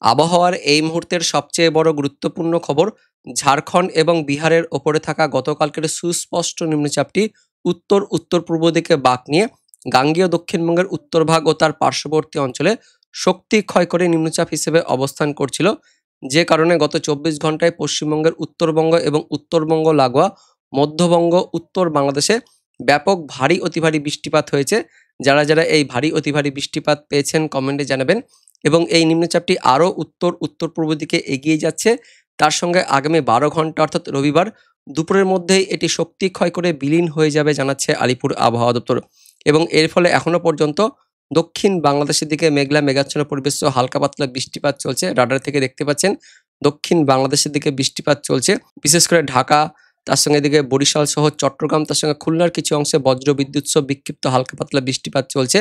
আবহাওয়ার এই মুহূর্তের সবচেয়ে বড় গুরুত্বপূর্ণ খবর, ঝাড়খণ্ড এবং বিহারের ওপরে থাকা গতকালকের সুস্পষ্ট নিম্নচাপটি উত্তর উত্তর পূর্ব দিকে বাঁক নিয়ে গাঙ্গেয় দক্ষিণবঙ্গের উত্তর ভাগ ও তার পার্শ্ববর্তী অঞ্চলে শক্তি ক্ষয় করে নিম্নচাপ হিসেবে অবস্থান করছিল, যে কারণে গত 24 ঘন্টায় পশ্চিমবঙ্গের উত্তরবঙ্গ এবং উত্তরবঙ্গ লাগোয়া মধ্যবঙ্গ উত্তর বাংলাদেশে ব্যাপক ভারী অতি ভারী বৃষ্টিপাত হয়েছে। যারা যারা এই ভারী অতি ভারী বৃষ্টিপাত পেয়েছেন কমেন্টে জানাবেন। এবং এই নিম্নচাপটি আরও উত্তর উত্তর পূর্ব দিকে এগিয়ে যাচ্ছে। তার সঙ্গে আগামী 12 ঘন্টা অর্থাৎ রবিবার দুপুরের মধ্যেই এটি শক্তি ক্ষয় করে বিলীন হয়ে যাবে জানাচ্ছে আলিপুর আবহাওয়া দপ্তর। এবং এর ফলে এখনও পর্যন্ত দক্ষিণ বাংলাদেশের দিকে মেঘলা মেঘাচ্ছন্ন পরিবেশ সহ হালকা পাতলা বৃষ্টিপাত চলছে। রাডার থেকে দেখতে পাচ্ছেন দক্ষিণ বাংলাদেশের দিকে বৃষ্টিপাত চলছে, বিশেষ করে ঢাকা, তার সঙ্গে এদিকে বরিশাল সহ চট্টগ্রাম, তার সঙ্গে খুলনার কিছু অংশে বজ্র বিদ্যুৎ সহ বিক্ষিপ্ত হালকা পাতলা বৃষ্টিপাত চলছে।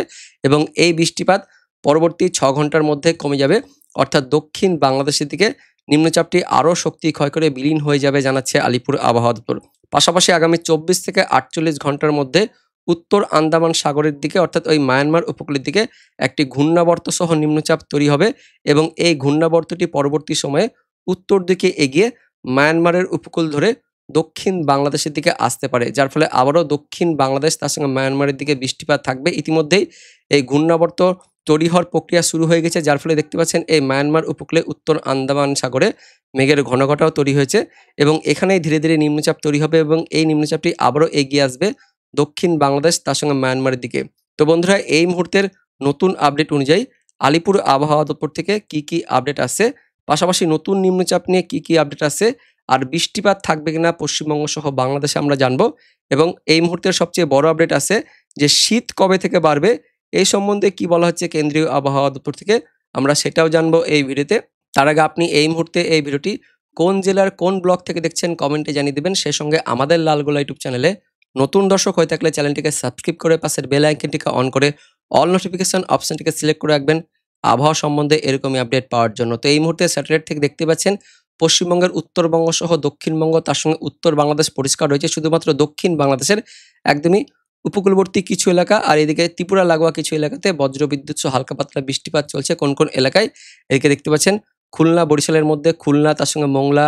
এবং এই বৃষ্টিপাত পরবর্তী 6 ঘন্টার মধ্যে কমে যাবে, অর্থাৎ দক্ষিণ বাংলাদেশের দিকে নিম্নচাপটি আরও শক্তি ক্ষয় করে বিলীন হয়ে যাবে জানাচ্ছে আলিপুর আবহাওয়া দপ্তর। পাশাপাশি আগামী 24 থেকে 48 ঘন্টার মধ্যে উত্তর আন্দামান সাগরের দিকে অর্থাৎ ওই মায়ানমার উপকূলের দিকে একটি ঘূর্ণাবর্ত সহ নিম্নচাপ তৈরি হবে এবং এই ঘূর্ণাবর্তটি পরবর্তী সময়ে উত্তর দিকে এগিয়ে মায়ানমারের উপকূল ধরে দক্ষিণ বাংলাদেশের দিকে আসতে পারে, যার ফলে আবারও দক্ষিণ বাংলাদেশ তার সঙ্গে মায়ানমারের দিকে বৃষ্টিপাত থাকবে। ইতিমধ্যেই এই ঘূর্ণাবর্ত তৈরি হওয়ার প্রক্রিয়া শুরু হয়ে গেছে, যার ফলে দেখতে পাচ্ছেন এই মায়ানমার উপকূলে উত্তর আন্দামান সাগরে মেঘের ঘনঘটাও তৈরি হয়েছে এবং এখানেই ধীরে ধীরে নিম্নচাপ তৈরি হবে এবং এই নিম্নচাপটি আবারও এগিয়ে আসবে দক্ষিণ বাংলাদেশ তার সঙ্গে মায়ানমারের দিকে। তো বন্ধুরা, এই মুহূর্তের নতুন আপডেট অনুযায়ী আলিপুর আবহাওয়া দপ্তর থেকে কি আপডেট আসছে, পাশাপাশি নতুন নিম্নচাপ নিয়ে কি আপডেট আসছে, আর বৃষ্টিপাত থাকবে কিনা পশ্চিমবঙ্গ সহ বাংলাদেশে আমরা জানবো। এবং এই মুহূর্তের সবচেয়ে বড় আপডেট আছে যে শীত কবে থেকে বাড়বে, এই সম্বন্ধে কি বলা হচ্ছে কেন্দ্রীয় আবহাওয়া দপ্তর থেকে, আমরা সেটাও জানবো এই ভিডিওতে। তার আগে আপনি এই মুহূর্তে এই ভিডিওটি কোন জেলার কোন ব্লক থেকে দেখছেন কমেন্টে জানিয়ে দেবেন। সেই সঙ্গে আমাদের লালগোলা ইউটিউব চ্যানেলে নতুন দর্শক হয়ে থাকলে চ্যানেলটিকে সাবস্ক্রাইব করে পাশের বেল আইকনটিকে অন করে অল নোটিফিকেশন অপশনটিকে সিলেক্ট করে রাখবেন আবহাওয়া সম্বন্ধে এরকমই আপডেট পাওয়ার জন্য। তো এই মুহূর্তে স্যাটেলাইট থেকে দেখতে পাচ্ছেন পশ্চিমবঙ্গের উত্তরবঙ্গ সহ দক্ষিণবঙ্গ তার সঙ্গে উত্তর বাংলাদেশ পরিষ্কার রয়েছে, শুধুমাত্র দক্ষিণ বাংলাদেশের একদমই উপকূলবর্তী কিছু এলাকা আর এদিকে ত্রিপুরা লাগোয়া কিছু এলাকাতে বজ্রবিদ্যুৎ সহ হালকা পাতলা বৃষ্টিপাত চলছে কোন কোন এলাকায়। এদিকে দেখতে পাচ্ছেন খুলনা বরিশালের মধ্যে খুলনা, তার সঙ্গে মোংলা,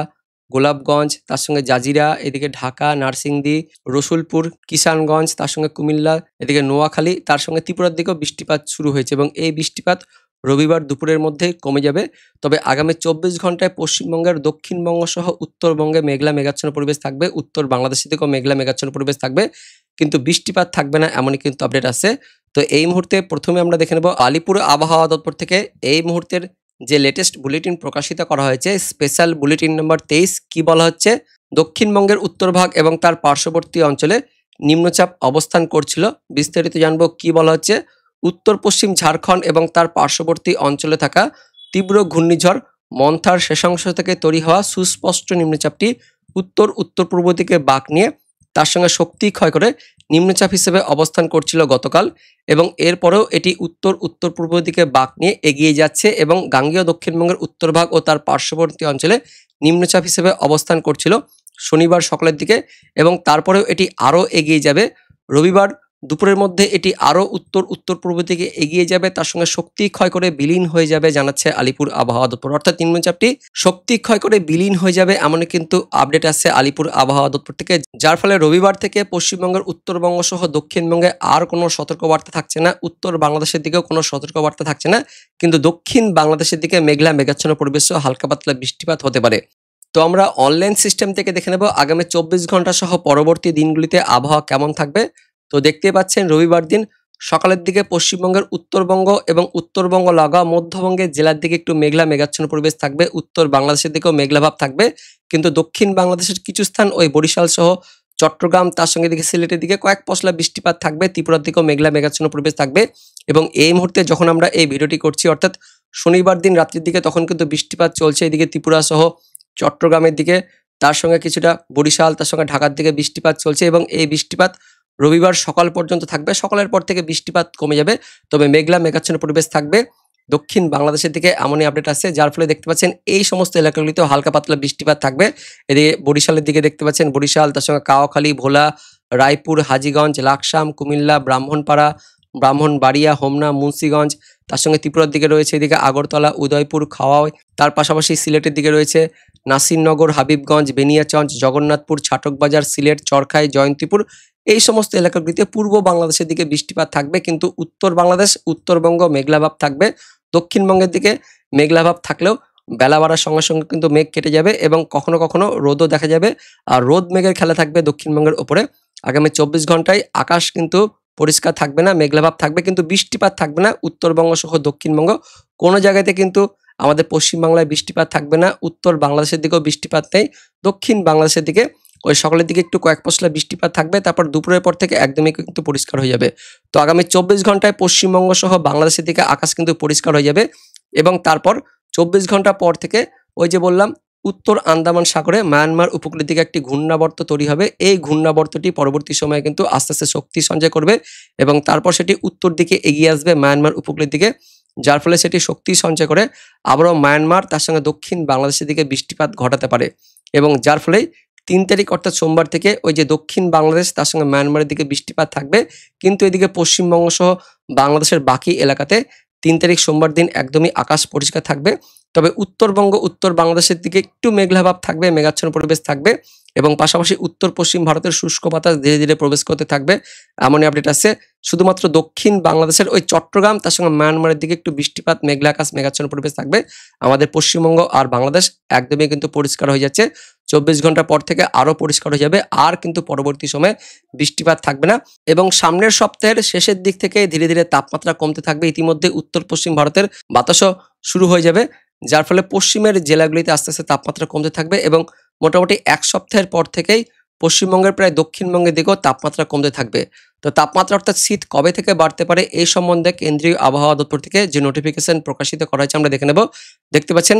গোলাপগঞ্জ, তার সঙ্গে জাজিরা, এদিকে ঢাকা, নারসিংদী, রসুলপুর, কিষানগঞ্জ, তার সঙ্গে কুমিল্লা, এদিকে নোয়াখালী, তার সঙ্গে ত্রিপুরার দিকেও বৃষ্টিপাত শুরু হয়েছে এবং এই বৃষ্টিপাত রবিবার দুপুরের মধ্যে কমে যাবে। তবে আগামী 24 ঘন্টায় পশ্চিমবঙ্গের দক্ষিণবঙ্গ সহ উত্তরবঙ্গে মেঘলা মেঘাচ্ছন্ন পরিবেশ থাকবে, উত্তর বাংলাদেশের দিকেও মেঘলা মেঘাচ্ছন্ন পরিবেশ থাকবে, কিন্তু বৃষ্টিপাত থাকবে না এমনই কিন্তু আপডেট আছে। তো এই মুহূর্তে প্রথমে আমরা দেখে নেব আলিপুর আবহাওয়া দপ্তর থেকে এই মুহূর্তের যে লেটেস্ট বুলেটিন প্রকাশিত করা হয়েছে, স্পেশাল বুলেটিন নম্বর 23। কি বলা হচ্ছে, দক্ষিণবঙ্গের উত্তর ভাগ এবং তার পার্শ্ববর্তী অঞ্চলে নিম্নচাপ অবস্থান করছিল। বিস্তারিত জানবো কি বলা হচ্ছে। উত্তর পশ্চিম ঝাড়খণ্ড এবং তার পার্শ্ববর্তী অঞ্চলে থাকা তীব্র ঘূর্ণিঝড় মন্থার শেষাংশ থেকে তৈরি হওয়া সুস্পষ্ট নিম্নচাপটি উত্তর উত্তর পূর্ব দিকে বাঁক নিয়ে তার সঙ্গে শক্তি ক্ষয় করে নিম্নচাপ হিসেবে অবস্থান করছিল গতকাল এবং এরপরেও এটি উত্তর উত্তর পূর্ব দিকে বাঁক নিয়ে এগিয়ে যাচ্ছে এবং গাঙ্গেয় দক্ষিণবঙ্গের উত্তর ভাগ ও তার পার্শ্ববর্তী অঞ্চলে নিম্নচাপ হিসেবে অবস্থান করছিল শনিবার সকালের দিকে এবং তারপরেও এটি আরও এগিয়ে যাবে রবিবার দুপুরের মধ্যে। এটি আরও উত্তর উত্তর পূর্ব দিকে এগিয়ে যাবে, তার সঙ্গে শক্তি ক্ষয় করে বিলীন হয়ে যাবে জানাচ্ছে আলিপুর আবহাওয়া দপ্তর। অর্থাৎ নিম্নচাপটি শক্তি ক্ষয় করে বিলীন হয়ে যাবে এমনই কিন্তু আপডেট আসছে আলিপুর আবহাওয়া দপ্তর থেকে, যার ফলে রবিবার থেকে পশ্চিমবঙ্গের উত্তরবঙ্গ সহ দক্ষিণবঙ্গে আর কোনো সতর্কবার্তা থাকছে না, উত্তর বাংলাদেশের দিকেও কোনো সতর্কবার্তা থাকছে না, কিন্তু দক্ষিণ বাংলাদেশের দিকে মেঘলা মেঘাচ্ছন্ন পরিবেশ সহ হালকা পাতলা বৃষ্টিপাত হতে পারে। তো আমরা অনলাইন সিস্টেম থেকে দেখে নেব আগামী 24 ঘন্টা সহ পরবর্তী দিনগুলিতে আবহাওয়া কেমন থাকবে। তো দেখতে পাচ্ছেন রবিবার দিন সকালের দিকে পশ্চিমবঙ্গের উত্তরবঙ্গ এবং উত্তরবঙ্গ লাগোয়া মধ্যবঙ্গের জেলার দিকে একটু মেঘলা মেঘাচ্ছন্ন পরিবেশ থাকবে, উত্তর বাংলাদেশের দিকেও মেঘলাভাব থাকবে, কিন্তু দক্ষিণ বাংলাদেশের কিছু স্থান ওই বরিশাল সহ চট্টগ্রাম তার সঙ্গে দিকে সিলেটের দিকে কয়েক পশলা বৃষ্টিপাত থাকবে, ত্রিপুরার দিকেও মেঘলা মেঘাচ্ছন্ন পরিবেশ থাকবে। এবং এই মুহূর্তে যখন আমরা এই ভিডিওটি করছি অর্থাৎ শনিবার দিন রাত্রির দিকে তখন কিন্তু বৃষ্টিপাত চলছে এদিকে ত্রিপুরা সহ চট্টগ্রামের দিকে, তার সঙ্গে কিছুটা বরিশাল তার সঙ্গে ঢাকার দিকে বৃষ্টিপাত চলছে এবং এই বৃষ্টিপাত রবিবার সকাল পর্যন্ত থাকবে। সকালের পর থেকে বৃষ্টিপাত কমে যাবে, তবে মেঘলা মেঘাচ্ছন্ন পরিবেশ থাকবে দক্ষিণ বাংলাদেশের দিকে এমনই আপডেট আছে, যার ফলে দেখতে পাচ্ছেন এই সমস্ত এলাকাগুলিতেও হালকা পাতলা বৃষ্টিপাত থাকবে। এদিকে বরিশালের দিকে দেখতে পাচ্ছেন বরিশাল তার সঙ্গে কাওয়াখালী, ভোলা, রায়পুর, হাজীগঞ্জ, লাকসাম, কুমিল্লা, ব্রাহ্মণপাড়া, ব্রাহ্মণবাড়িয়া, হোমনা, মুন্সিগঞ্জ, তার সঙ্গে ত্রিপুরার দিকে রয়েছে এদিকে আগরতলা, উদয়পুর, খাওয়াই। তার পাশাপাশি সিলেটের দিকে রয়েছে নাসিরনগর, হাবিবগঞ্জ, বেনিয়াচঞ্চ, জগন্নাথপুর, ছাটকবাজার, সিলেট, চরখাই, জয়ন্তীপুর। এই সমস্ত এলাকাগুলিতে পূর্ব বাংলাদেশের দিকে বৃষ্টিপাত থাকবে, কিন্তু উত্তর বাংলাদেশ, উত্তরবঙ্গ মেঘলাভাব থাকবে। দক্ষিণবঙ্গের দিকে মেঘলাভাব থাকলেও বেলা বাড়ার সঙ্গে সঙ্গে কিন্তু মেঘ কেটে যাবে এবং কখনো কখনো রোদও দেখা যাবে। আর রোদ মেঘের খেলা থাকবে দক্ষিণবঙ্গের ওপরে। আগামী 24 ঘন্টায় আকাশ কিন্তু পরিষ্কার থাকবে না, মেঘলাভাব থাকবে, কিন্তু বৃষ্টিপাত থাকবে না। উত্তরবঙ্গ সহ দক্ষিণবঙ্গ কোনো জায়গাতে কিন্তু আমাদের পশ্চিমবাংলায় বৃষ্টিপাত থাকবে না। উত্তর বাংলাদেশের দিকেও বৃষ্টিপাত নেই। দক্ষিণ বাংলাদেশের দিকে ওই সকালের দিকে একটু কয়েক পশলা বৃষ্টিপাত থাকবে, তারপর দুপুরের পর থেকে একদমই কিন্তু পরিষ্কার হয়ে যাবে। তো আগামী 24 ঘন্টায় পশ্চিমবঙ্গ সহ বাংলাদেশের দিকে আকাশ কিন্তু পরিষ্কার হয়ে যাবে এবং তারপর 24 ঘন্টা পর থেকে ওই যে বললাম উত্তর আন্দামান সাগরে মায়ানমার উপকূলের দিকে একটি ঘূর্ণাবর্ত তৈরি হবে। এই ঘূর্ণাবর্তটি পরবর্তী সময়ে কিন্তু আস্তে আস্তে শক্তি সঞ্চয় করবে এবং তারপর সেটি উত্তর দিকে এগিয়ে আসবে মায়ানমার উপকূলের দিকে, যার ফলে সেটি শক্তি সঞ্চয় করে আবারও মায়ানমার তার সঙ্গে দক্ষিণ বাংলাদেশের দিকে বৃষ্টিপাত ঘটাতে পারে এবং যার ফলে 3 তারিখ অর্থাৎ সোমবার থেকে ওই যে দক্ষিণ বাংলাদেশ তার সঙ্গে মায়ানমারের দিকে বৃষ্টিপাত থাকবে, কিন্তু এদিকে পশ্চিমবঙ্গ সহ বাংলাদেশের বাকি এলাকাতে 3 তারিখ সোমবার দিন একদমই আকাশ পরিষ্কার থাকবে। তবে উত্তরবঙ্গ, উত্তর বাংলাদেশের দিকে একটু মেঘলাভাব থাকবে, মেঘাচ্ছন্ন পরিবেশ থাকবে এবং পাশাপাশি উত্তর পশ্চিম ভারতের শুষ্ক বাতাস ধীরে ধীরে প্রবেশ করতে থাকবে, এমনই আপডেট আছে। শুধুমাত্র দক্ষিণ বাংলাদেশের ওই চট্টগ্রাম তার সঙ্গে মায়ানমারের দিকে একটু বৃষ্টিপাত, মেঘলা আকাশ, মেঘাচ্ছন্ন পরিবেশ থাকবে। আমাদের পশ্চিমবঙ্গ আর বাংলাদেশ একদমই কিন্তু পরিষ্কার হয়ে যাচ্ছে। 24 ঘন্টা পর থেকে আরও পরিষ্কার হয়ে যাবে, আর কিন্তু পরবর্তী সময়ে বৃষ্টিপাত থাকবে না এবং সামনের সপ্তাহের শেষের দিক থেকে ধীরে ধীরে তাপমাত্রা কমতে থাকবে। ইতিমধ্যে উত্তর পশ্চিম ভারতের বাতাসও শুরু হয়ে যাবে, যার ফলে পশ্চিমের জেলাগুলিতে আস্তে আস্তে তাপমাত্রা কমতে থাকবে এবং মোটামুটি 1 সপ্তাহের পর থেকেই পশ্চিমবঙ্গের প্রায় দক্ষিণবঙ্গের দিকেও তাপমাত্রা কমতে থাকবে। তো তাপমাত্রা অর্থাৎ শীত কবে থেকে বাড়তে পারে এই সম্বন্ধে কেন্দ্রীয় আবহাওয়া দপ্তর থেকে যে নোটিফিকেশন প্রকাশিত করা হয়েছে আমরা দেখে নেব। দেখতে পাচ্ছেন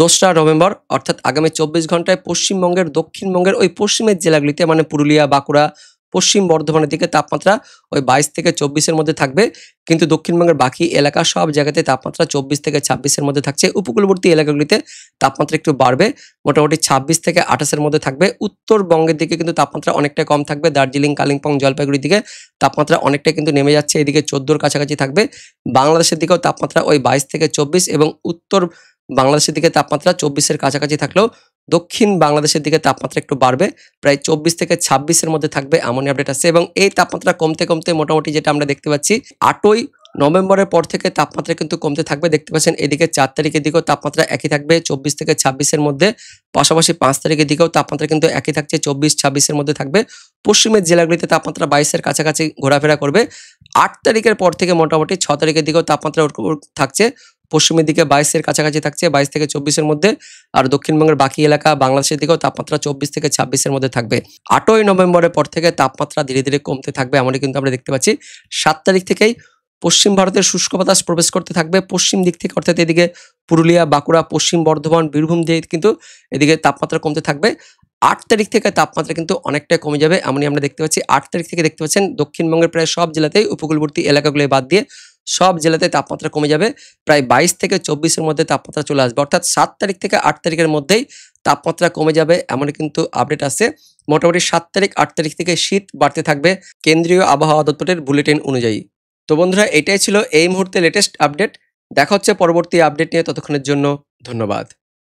2রা নভেম্বর অর্থাৎ আগামী 24 ঘন্টায় পশ্চিমবঙ্গের দক্ষিণবঙ্গের ওই পশ্চিমের জেলাগুলিতে মানে পুরুলিয়া, বাঁকুড়া, পশ্চিম বর্ধমানের দিকে তাপমাত্রা ওই 22 থেকে 24-এর মধ্যে থাকবে, কিন্তু দক্ষিণবঙ্গের বাকি এলাকা সব জায়গাতে তাপমাত্রা 24 থেকে 26-এর মধ্যে থাকছে। উপকূলবর্তী এলাকাগুলিতে তাপমাত্রা একটু বাড়বে, মোটামুটি 26 থেকে 28-এর মধ্যে থাকবে। উত্তরবঙ্গের দিকে কিন্তু তাপমাত্রা অনেকটা কম থাকবে। দার্জিলিং, কালিম্পং, জলপাইগুড়ির দিকে তাপমাত্রা অনেকটা কিন্তু নেমে যাচ্ছে, এদিকে 14-র কাছাকাছি থাকবে। বাংলাদেশের দিকেও তাপমাত্রা ওই 22 থেকে 24 এবং উত্তর বাংলাদেশের দিকে তাপমাত্রা 24-এর কাছাকাছি থাকলেও দক্ষিণ বাংলাদেশের দিকে তাপমাত্রা একটু বাড়বে, প্রায় 24 থেকে 26-এর মধ্যে থাকবে, এমনই আপডেট আছে। এবং এই তাপমাত্রা কমতে কমতে মোটামুটি যেটা আমরা দেখতে পাচ্ছি 8ই নভেম্বরের পর থেকে তাপমাত্রা কিন্তু কমতে থাকবে। দেখতে পাচ্ছেন এদিকে 4 তারিখের দিকেও তাপমাত্রা একই থাকবে 24 থেকে 26-এর মধ্যে, পাশাপাশি 5 তারিখের দিকেও তাপমাত্রা কিন্তু একই থাকছে 24-26-এর মধ্যে থাকবে। পশ্চিমের জেলাগুলিতে তাপমাত্রা 22-এর কাছাকাছি ঘোরাফেরা করবে। 8 তারিখের পর থেকে মোটামুটি 6 তারিখের দিকেও তাপমাত্রা থাকছে, পশ্চিমের দিকে 22-এর কাছাকাছি থাকছে, 22 থেকে 24-এর মধ্যে। আর দক্ষিণবঙ্গের বাকি এলাকা বাংলাদেশের দিকেও তাপমাত্রা 24 থেকে 26-এর মধ্যে থাকবে। 8ই নভেম্বরের পর থেকে তাপমাত্রা ধীরে ধীরে কমতে থাকবে, এমনই কিন্তু আমরা দেখতে পাচ্ছি। 7 তারিখ থেকেই পশ্চিম ভারতের শুষ্ক বাতাস প্রবেশ করতে থাকবে পশ্চিম দিক থেকে, অর্থাৎ এদিকে পুরুলিয়া, বাঁকুড়া, পশ্চিম বর্ধমান, বীরভূম দিয়ে কিন্তু এদিকে তাপমাত্রা কমতে থাকবে। 8 তারিখ থেকে তাপমাত্রা কিন্তু অনেকটাই কমে যাবে, এমনই আমরা দেখতে পাচ্ছি। 8 তারিখ থেকে দেখতে পাচ্ছেন দক্ষিণবঙ্গের প্রায় সব জেলাতেই, উপকূলবর্তী এলাকাগুলো বাদ দিয়ে সব জেলাতে তাপমাত্রা কমে যাবে, প্রায় 22 থেকে 24-এর মধ্যে তাপমাত্রা চলে আসবে। অর্থাৎ 7 তারিখ থেকে 8 তারিখের মধ্যেই তাপমাত্রা কমে যাবে, এমনই কিন্তু আপডেট আছে। মোটামুটি 7 তারিখ 8 তারিখ থেকে শীত বাড়তে থাকবে কেন্দ্রীয় আবহাওয়া দপ্তরের বুলেটিন অনুযায়ী। তো বন্ধুরা, এটাই ছিল এই মুহূর্তে লেটেস্ট আপডেট। দেখা হচ্ছে পরবর্তী আপডেট নিয়ে, ততক্ষণের জন্য ধন্যবাদ।